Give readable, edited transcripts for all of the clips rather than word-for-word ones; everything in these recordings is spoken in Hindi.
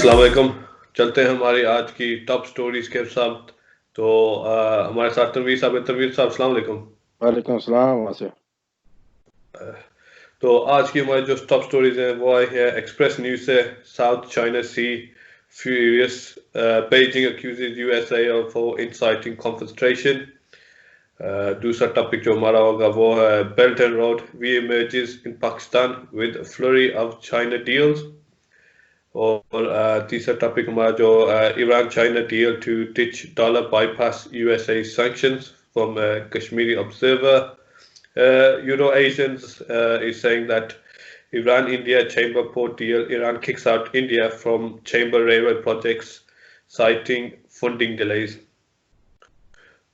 अस्सलाम वालेकुम। चलते हैं हमारी आज की टॉप स्टोरीज के साथ। तो हमारे साथ तनवीर साहब है। तनवीर साहब अस्सलाम वालेकुम। वालेकुम सलाम वासिफ। तो आज की हमारी जो टॉप स्टोरीज हैं वो आई है एक्सप्रेस न्यूज से। South China sea furious, Beijing accuses USA for inciting confrontation। दूसरा टॉपिक जो हमारा होगा वो है belt and road re emerges in Pakistan with flurry of China deals। और तीसरा टॉपिक हमारा जो Iran China deal to ditch dollar bypass USA sanctions from Kashmiri Observer। Euro Asians is saying that Iran India Chamber Port deal, Iran kicks out India from Chamber railway projects citing funding delays।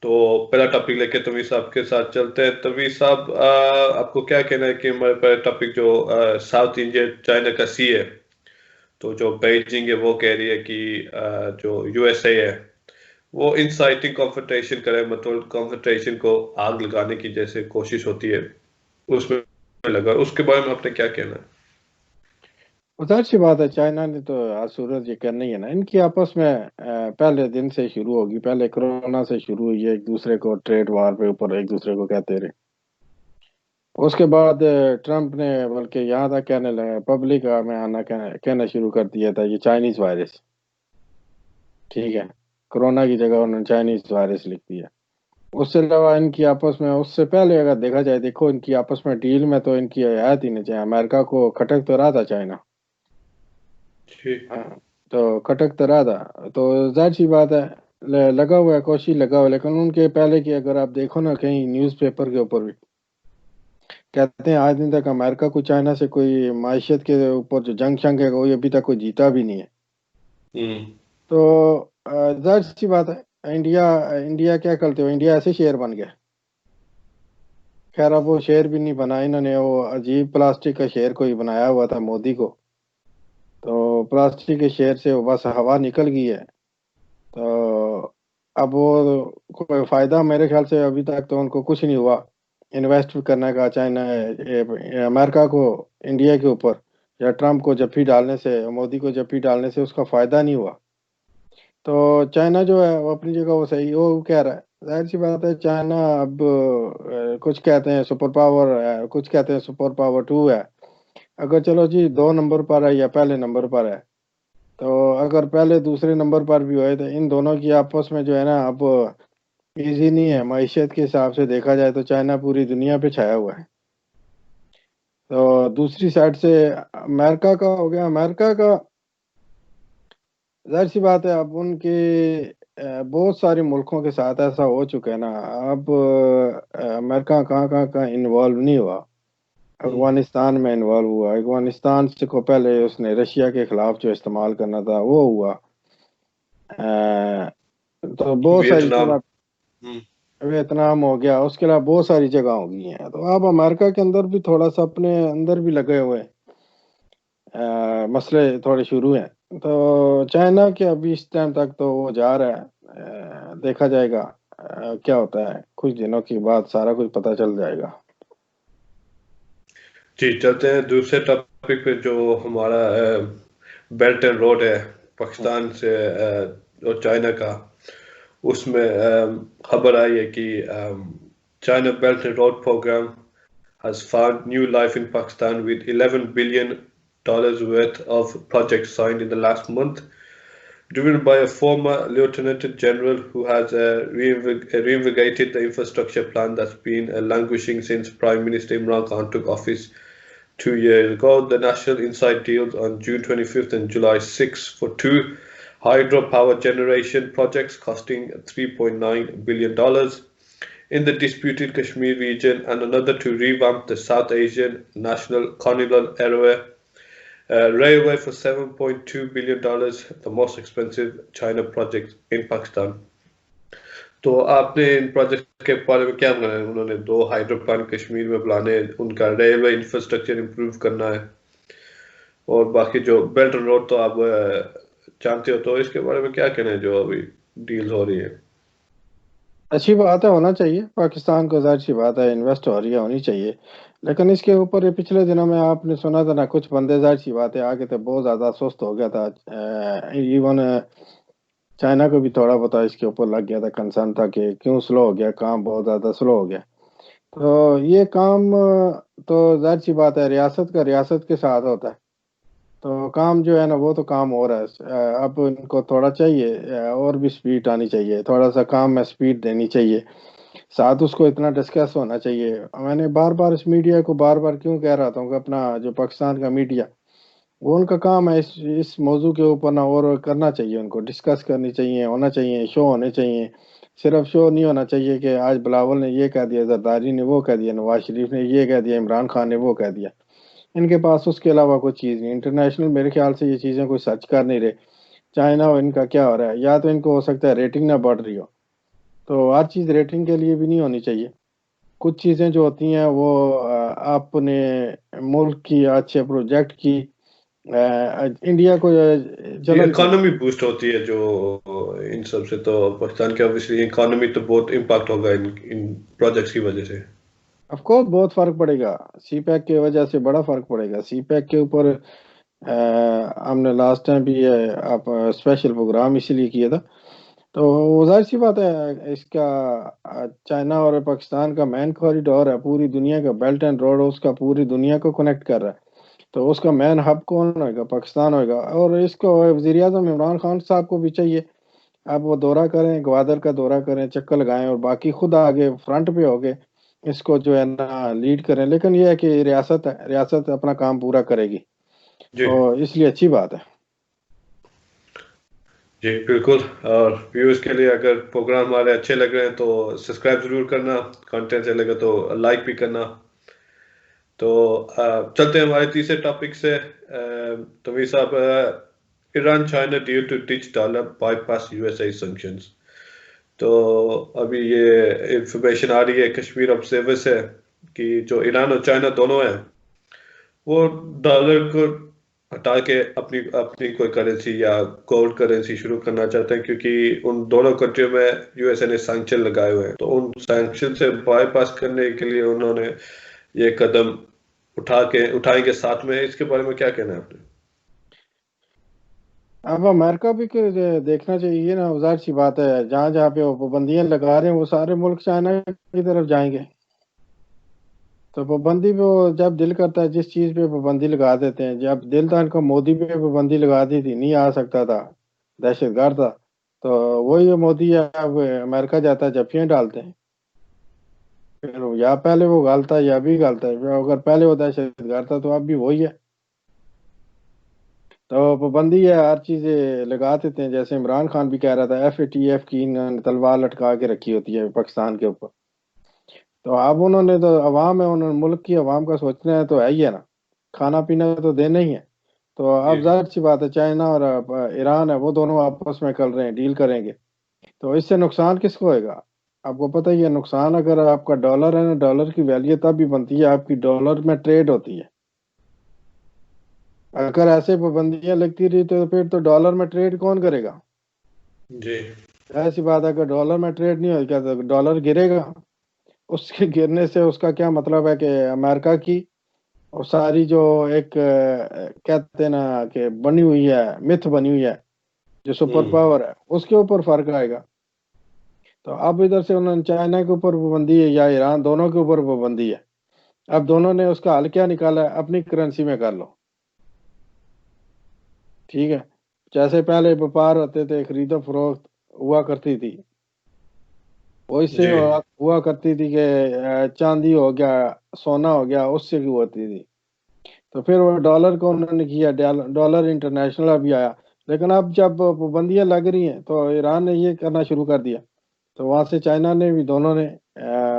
तो पहला टॉपिक लेके तवीर साहब के साथ चलते हैं। तवीर साहब, आपको क्या कहना है कि हमारे पहला टॉपिक जो साउथ इंडिया चाइना का सी है, तो जो बेइजिंग है वो कह रही है कि जो यूएसए है वो इंसाइटिंग कॉन्फ्रंटेशन करे, मतलब कॉन्फ्रंटेशन को आग लगाने की जैसे कोशिश होती है उसमें लगा। उसके बारे में आपने क्या कहना है? उधर सी बात है, चाइना ने तो आज सूरत ये करना ही है ना। इनकी आपस में पहले दिन से शुरू होगी, पहले कोरोना से शुरू हुई है, एक दूसरे को ट्रेड वार पे ऊपर एक दूसरे को कहते रहे। उसके बाद ट्रम्प ने बल्कि यहाँ तक कहने लगा, पब्लिक में आना कहना शुरू कर दिया था ये चाइनीज वायरस। ठीक है, कोरोना की जगह उन्होंने चाइनीज वायरस लिख दिया। उससे अलावा इनकी आपस में, उससे पहले अगर देखा जाए, देखो इनकी आपस में डील में तो इनकी आयात ही नहीं चाहिए। अमेरिका को खटक तो रहा था चाइना, हाँ, तो खटक तो रहा था, तो जाहिर सी बात है लगा हुआ है, कोशिश लगा हुआ है। लेकिन उनके पहले की अगर आप देखो ना, कहीं न्यूज़पेपर के ऊपर भी कहते हैं आज दिन तक अमेरिका को चाइना से कोई माशियत के ऊपर जो जंग शंग है वो अभी तक कोई जीता भी नहीं है। हम्म। तो जाहिर सी बात है, इंडिया इंडिया क्या करते हो, इंडिया ऐसे शेयर बन गया। खैर अब वो शेयर भी नहीं बना इन्होंने, वो अजीब प्लास्टिक का शेयर कोई बनाया हुआ था मोदी को, तो प्लास्टिक के शेयर से वो बस हवा निकल गई है। तो अब वो कोई फायदा मेरे ख्याल से अभी तक तो उनको कुछ नहीं हुआ इन्वेस्ट करने का, चाइना अमेरिका को इंडिया के ऊपर, या ट्रम्प को जप्फी डालने से, मोदी को जप्फी डालने से उसका फायदा नहीं हुआ। तो चाइना जो है वो अपनी जगह वो सही, वो कह रहा है, जाहिर सी बात है। चाइना अब कुछ कहते हैं सुपर पावर है, कुछ कहते हैं सुपर पावर टू है। अगर चलो जी 2 नंबर पर है या पहले नंबर पर है, तो अगर पहले दूसरे नंबर पर भी हुए तो इन दोनों की आपस में जो है ना, अब इजी नहीं है। माइशियत के हिसाब से देखा जाए तो चाइना पूरी दुनिया पे छाया हुआ है। तो दूसरी साइड से अमेरिका का हो गया, अमेरिका का जाहिर सी बात है अब उनके बहुत सारे मुल्कों के साथ ऐसा हो चुका है ना। अब अमेरिका कहाँ कहाँ कहाँ इन्वॉल्व नहीं हुआ। अफगानिस्तान में इन्वॉल्व हुआ, अफगानिस्तान से को पहले उसने रशिया के खिलाफ जो इस्तेमाल करना था वो हुआ। तो बहुत सारी वियतनाम। जगह, हम्म। वियतनाम हो गया, उसके अलावा बहुत सारी जगह हो गई हैं। तो अब अमेरिका के अंदर भी थोड़ा सा अपने अंदर भी लगे हुए हैं, मसले थोड़े शुरू हैं। तो चाइना के अभी इस टाइम तक तो वो जा रहा है, देखा जाएगा क्या होता है। कुछ दिनों के बाद सारा कुछ पता चल जाएगा। जी, चलते हैं दूसरे टॉपिक पे जो हमारा बेल्ट एंड रोड है पाकिस्तान से और चाइना का। उसमें खबर आई है कि China belt and road program has found new life in Pakistan with $11 billion worth of projects signed in the last month, driven by a former lieutenant general who has reinvigorated the infrastructure plan that's been languishing since Prime Minister Imran Khan took office 2 years ago. The National Insight deals on June 25th and July 6th for two hydropower generation projects costing $3.9 billion in the disputed Kashmir region, and another to revamp the South Asian National Communal Railway for $7.2 billion, the most expensive China project in Pakistan. तो आपने इन प्रोजेक्ट के बारे में क्या माना है? उन्होंने 2 हाइड्रो प्लांट कश्मीर में बनाने, उनका रेलवे इंफ्रास्ट्रक्चर इंप्रूव करना है, और बाकी जो बेल्ट रोड तो आप जानते हो। तो इसके बारे में क्या कहना है जो अभी डील हो रही है? अच्छी बात है, होना चाहिए। पाकिस्तान को जाहिर सी बात है इन्वेस्ट हो रही है, होनी चाहिए। लेकिन इसके ऊपर ये पिछले दिनों में आपने सुना था ना, कुछ बंदे जाहिर सी बात है आगे थे, बहुत ज्यादा सुस्त हो गया था। इवन चाइना को भी थोड़ा बहुत इसके ऊपर लग गया था, कंसर्न था कि क्यों स्लो हो गया काम, बहुत ज्यादा स्लो हो गया। तो ये काम तो जाहिर सी बात है रियासत का रियासत के साथ होता है। तो काम जो है ना वो तो काम हो रहा है। अब इनको थोड़ा चाहिए, और भी स्पीड आनी चाहिए, थोड़ा सा काम में स्पीड देनी चाहिए। साथ उसको इतना डिस्कस होना चाहिए। मैंने बार बार इस मीडिया को बार बार क्यों कह रहा था कि अपना जो पाकिस्तान का मीडिया, वो उनका काम है इस मौजू के ऊपर ना और करना चाहिए, उनको डिस्कस करनी चाहिए, होना चाहिए, शो होने चाहिए। सिर्फ शो नहीं होना चाहिए कि आज बिलावल ने ये कह दिया, जरदारी ने वो कह दिया, नवाज शरीफ ने ये कह दिया, इमरान खान ने वो कह दिया। इनके पास उसके अलावा कोई चीज़ नहीं। इंटरनेशनल मेरे ख्याल से ये चीज़ें कोई सर्च कर नहीं रहे। चाइना और इनका क्या हो रहा है, या तो इनको हो सकता है रेटिंग ना बढ़ रही हो। तो हर चीज़ रेटिंग के लिए भी नहीं होनी चाहिए। कुछ चीज़ें जो होती हैं वो अपने मुल्क की, अच्छे प्रोजेक्ट की, इंडिया को जी, चलन की। इकोनॉमी बूस्ट होती है जो इन सब से, तो पाकिस्तान की ऑब्वियसली इकोनॉमी तो बहुत इम्पैक्ट होगा इन प्रोजेक्ट्स की वजह से। ऑफ कोर्स बहुत फर्क पड़ेगा। सी पैक की वजह से बड़ा फर्क पड़ेगा। सी पैक के ऊपर हमने लास्ट टाइम भी आप स्पेशल प्रोग्राम इसीलिए किया था। तो वो जाहिर सी बात है इसका चाइना और पाकिस्तान का मैन कॉरिडोर है, पूरी दुनिया का बेल्ट एंड रोड, उसका पूरी दुनिया को कनेक्ट कर रहा है। तो उसका मैन हब कौन होगा? पाकिस्तान होगा। और इसको वजीर आजम इमरान खान साहब को भी चाहिए, अब वो दौरा करें, ग्वादर का दौरा करें, चक्कर लगाएं, और बाकी खुद आगे फ्रंट पे होके इसको जो है ना लीड करें। लेकिन ये है कि रियासत है, रियासत अपना काम पूरा करेगी, जी तो इसलिए अच्छी बात है। जी बिल्कुल। और व्यूअर्स के लिए अगर प्रोग्राम हमारे अच्छे लग रहे हैं तो सब्सक्राइब जरूर करना, कंटेंट अच्छे लगे तो लाइक भी करना। तो चलते हैं हमारे तीसरे टॉपिक से। तमीर साहब, Iran China deal to ditch dollar bypass USA sanctions. तो अभी ये इंफॉर्मेशन आ रही है कश्मीर ऑब्जर्वर से कि जो ईरान और चाइना दोनों हैं वो डॉलर को हटा के अपनी अपनी कोई करेंसी या गोल्ड करेंसी शुरू करना चाहते हैं, क्योंकि उन दोनों कंट्रियों में यूएसए ने सैंक्शन लगाए हुए हैं। तो उन सैंक्शन से बाईपास करने के लिए उन्होंने ये कदम उठाएंगे साथ में। इसके बारे में क्या कहना है आपने? अब अमेरिका भी देखना चाहिए ना, जाहिर सी बात है जहाँ जहाँ पे वो पाबंदियां लगा रहे हैं वो सारे मुल्क चाइना की तरफ जाएंगे। तो पाबंदी पे वो जब दिल करता है जिस चीज पे पाबंदी लगा देते हैं। जब दिल था इनको मोदी पे पाबंदी लगा दी थी, नहीं आ सकता था, दहशतगर्द था। तो वही मोदी अब अमेरिका जाता है, जफियां डालते हैं। फिर या पहले वो गालता है या भी गालता है। अगर पहले वो दहशतगर्द था तो अब भी वही है। तो पाबंदी है, हर चीज लगा देते हैं। जैसे इमरान खान भी कह रहा था FATF की इन्होंने तलवार लटका के रखी होती है पाकिस्तान के ऊपर। तो अब उन्होंने तो अवाम है, उन्होंने मुल्क की अवाम का सोचना है तो है ही है ना, खाना पीना तो देना ही है। तो जी अब जाहिर सी बात है चाइना और ईरान है वो दोनों आपस में कर रहे हैं, डील करेंगे। तो इससे नुकसान किसको होएगा? आपको पता ही है नुकसान। अगर आपका डॉलर है ना, डॉलर की वैल्यू तब भी बनती है आपकी डॉलर में ट्रेड होती है। अगर ऐसे पाबंदियां लगती रही तो फिर तो डॉलर में ट्रेड कौन करेगा? जी ऐसी बात है, अगर डॉलर में ट्रेड नहीं होगा तो डॉलर गिरेगा। उसके गिरने से उसका क्या मतलब है कि अमेरिका की और सारी जो एक कहते हैं ना कि बनी हुई है, मिथ बनी हुई है, जो सुपर हम्म पावर है, उसके ऊपर फर्क आएगा। तो अब इधर से उन्होंने चाइना के ऊपर पाबंदी है या ईरान, दोनों के ऊपर पाबंदी है। अब दोनों ने उसका हल क्या निकाला है? अपनी करेंसी में कर लो, ठीक है। जैसे पहले व्यापार होते थे, खरीदो फरोख्त हुआ करती थी, वो इससे जी हुआ करती थी कि चांदी हो गया, सोना हो गया, उससे की होती थी। तो फिर वो डॉलर को उन्होंने किया, डॉलर इंटरनेशनल अभी आया। लेकिन अब जब पाबंदियां लग रही हैं तो ईरान ने ये करना शुरू कर दिया। तो वहां से चाइना ने भी, दोनों ने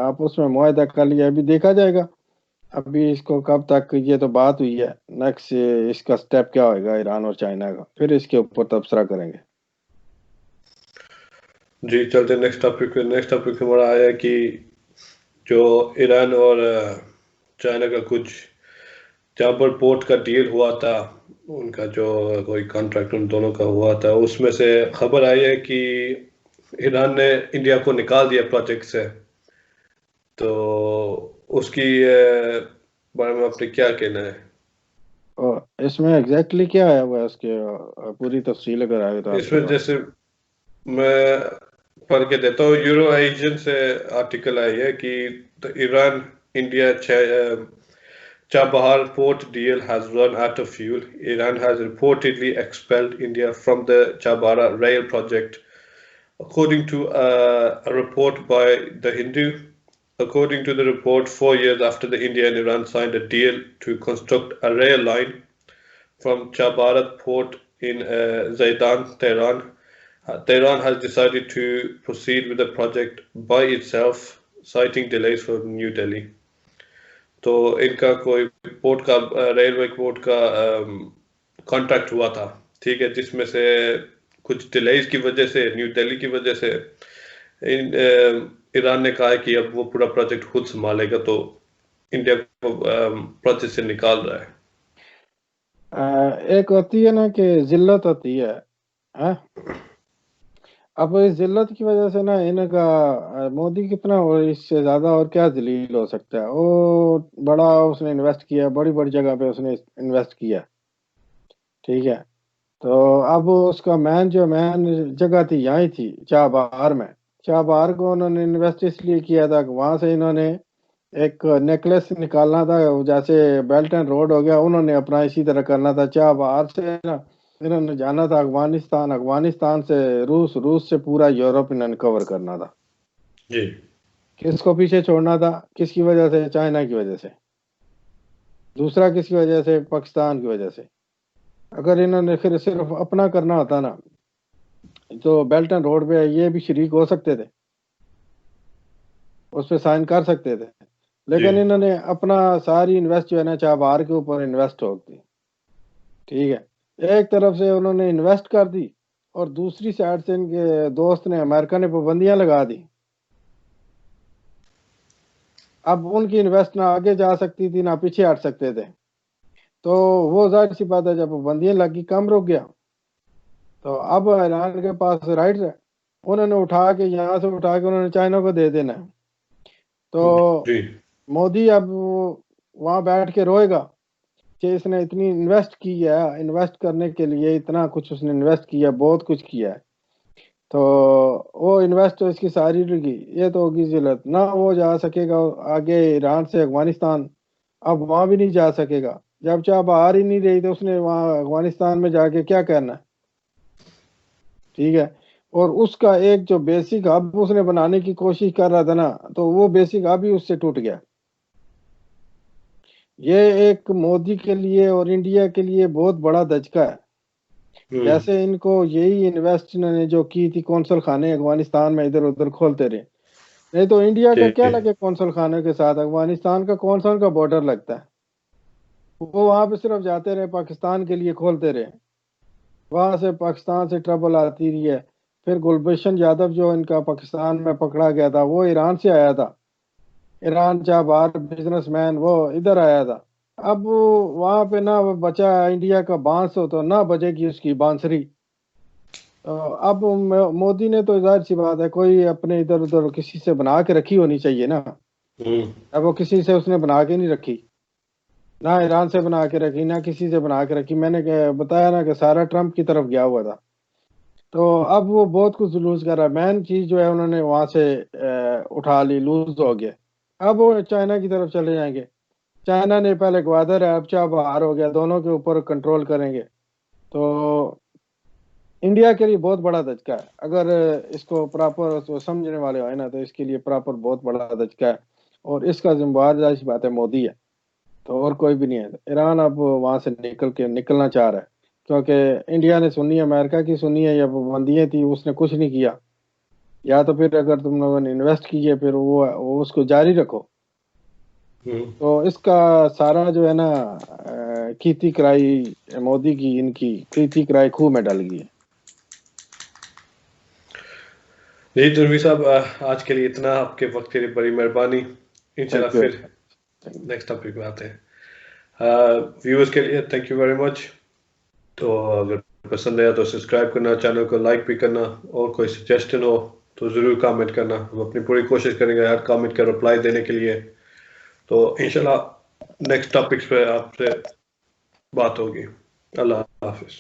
आपस में मुआहदा कर लिया। अभी देखा जाएगा, अभी इसको कब तक, ये तो बात हुई है, नेक्स्ट इसका स्टेप क्या होएगा ईरान और चाइना का, फिर इसके ऊपर तबसरा करेंगे। जी। चलते नेक्स्ट टॉपिक पे। नेक्स्ट टॉपिक हमारा आया कि जो ईरान और चाइना का कुछ जहाँ पर पोर्ट का डील हुआ था, उनका जो कोई कॉन्ट्रैक्ट उन दोनों का हुआ था, उसमें से खबर आई है कि ईरान ने इंडिया को निकाल दिया प्रोजेक्ट से, तो उसकी बारे में आपने क्या कहना है? और इसमें एग्जैक्टली क्या आया हुआ है उसके, पूरी तफसील अगर आए तो आपके इसमें पास। जैसे मैं पढ़ के देता हूँ, यूरो एशियन से आर्टिकल आई है कि Iran India Chabahar port deal has run out of fuel. Iran has reportedly expelled India from the Chabahar rail project, according to a report by The Hindu. According to the report, 4 years after the India and Iran signed a deal to construct a rail line from Chabahar port in Zaidan, Tehran, Tehran has decided to proceed with the project by itself, citing delays from New Delhi. तो इनका कोई पोर्ट का रेलवे पोर्ट का कॉन्ट्रैक्ट हुआ था, ठीक है, जिसमें से कुछ डिलेज की वजह से, न्यू दिल्ली की वजह से ईरान ने कहा है कि अब वो पूरा प्रोजेक्ट खुद संभालेगा, तो इंडिया को प्रोजेक्ट से निकाल रहा है। एक होती है ना कि जिल्लत होती है, अब इस जिल्लत की वजह से ना इनका मोदी कितना और इससे ज्यादा और क्या जलील हो सकता है। वो बड़ा उसने इन्वेस्ट किया, बड़ी बड़ी जगह पे उसने इन्वेस्ट किया, ठीक है। तो अब उसका मैन जगह थी यहीं थी चाबहार में। चाबहार को उन्होंने इन्वेस्ट इसलिए किया था कि वहां से इन्होंने एक नेकलेस निकालना था, जैसे बेल्ट एंड रोड हो गया, उन्होंने अपना इसी तरह करना था। चाबहार से ना इन्होंने जाना था अफगानिस्तान, अफगानिस्तान से रूस, रूस से पूरा यूरोप इन्होंने कवर करना था जी। किसको पीछे छोड़ना था? किसकी वजह से? चाइना की वजह से। दूसरा किसकी वजह से? पाकिस्तान की वजह से। अगर इन्होंने फिर सिर्फ अपना करना होता ना, तो बेल्ट एंड रोड पे ये भी शरीक हो सकते थे, उस पर साइन कर सकते थे, लेकिन इन्होंने अपना सारी इन्वेस्ट जो है ना चाबहार के ऊपर इन्वेस्ट हो दी, ठीक है। एक तरफ से उन्होंने इन्वेस्ट कर दी और दूसरी साइड से इनके दोस्त ने, अमेरिका ने पाबंदियां लगा दी। अब उनकी इन्वेस्ट ना आगे जा सकती थी ना पीछे हट सकते थे, तो वो जाहिर सी बात है जब पाबंदियां लगी काम रुक गया। तो अब ईरान के पास राइट है, उन्होंने उठा के यहाँ से उठा के उन्होंने चाइना को दे देना है। तो जी। मोदी अब वहां बैठ के रोएगा कि इसने इतनी इन्वेस्ट की है, इन्वेस्ट करने के लिए इतना कुछ उसने इन्वेस्ट किया, बहुत कुछ किया है, तो वो इन्वेस्ट तो इसकी सारी लगी, ये तो होगी जिल्लत ना। वो जा सकेगा आगे ईरान से अफगानिस्तान, अब वहां भी नहीं जा सकेगा। जब चाह बाहर ही नहीं रही तो उसने वहां अफगानिस्तान में जाके क्या करना है, ठीक है। और उसका एक जो बेसिक हब उसने बनाने की कोशिश कर रहा था ना, तो वो बेसिक हब ही उससे टूट गया। ये एक मोदी के लिए और इंडिया के लिए बहुत बड़ा धचका है। जैसे इनको यही इन्वेस्ट इन्होंने जो की थी कौंसल खाने अफगानिस्तान में इधर उधर खोलते रहे, नहीं तो इंडिया का क्या लगे कौंसल खाने के साथ? अफगानिस्तान का कौन सा उनका बॉर्डर लगता है? वो वहां पे सिर्फ जाते रहे, पाकिस्तान के लिए खोलते रहे, वहां से पाकिस्तान से ट्रबल आती रही है। फिर गुलभूषण यादव जो इनका पाकिस्तान में पकड़ा गया था, वो ईरान से आया था, ईरान बाहर बिजनेसमैन, वो इधर आया था। अब वहां पे ना बचा इंडिया का बांस हो तो ना बजेगी उसकी बांसुरी। तो अब मोदी ने तो जाहिर सी बात है कोई अपने इधर उधर किसी से बना के रखी होनी चाहिए ना। अब वो किसी से उसने बना के नहीं रखी, ना ईरान से बना के रखी, ना किसी से बना के रखी। मैंने बताया ना कि सारा ट्रंप की तरफ गया हुआ था। तो अब वो बहुत कुछ लूज कर रहा है। मेन चीज जो है उन्होंने वहां से उठा ली, लूज हो गया। अब वो चाइना की तरफ चले जाएंगे। चाइना ने पहले ग्वादर है, अब चाबहार हो गया, दोनों के ऊपर कंट्रोल करेंगे। तो इंडिया के लिए बहुत बड़ा धचका है। अगर इसको प्रॉपर समझने वाले हो ना, तो इसके लिए प्रॉपर बहुत बड़ा धचका है। और इसका जिम्मेवार जाहिर सी बात है मोदी है, तो और कोई भी नहीं है। ईरान अब वहां से निकलना चाह रहा है, क्योंकि इंडिया ने सुनी है, अमेरिका की सुनी है, या पाबंदियां थी उसने कुछ नहीं किया। या तो फिर अगर तुम लोगों ने इन्वेस्ट की है फिर वो उसको जारी रखो। तो इसका सारा जो है ना खेती कराई मोदी की, इनकी खेती कराई खूह में डल गई है। जी दुर्वी साहब, आज के लिए इतना, आपके वक्त के लिए बड़ी मेहरबानी। इंशाल्लाह फिर नेक्स्ट टॉपिक पे आते हैं। व्यूअर्स के लिए थैंक यू वेरी मच। तो अगर पसंद आया तो सब्सक्राइब करना, चैनल को लाइक भी करना, और कोई सजेशन हो तो ज़रूर कमेंट करना। हम अपनी पूरी कोशिश करेंगे हर कमेंट का रिप्लाई देने के लिए। तो इंशाल्लाह नेक्स्ट टॉपिक्स पे आपसे बात होगी। अल्लाह हाफिज़।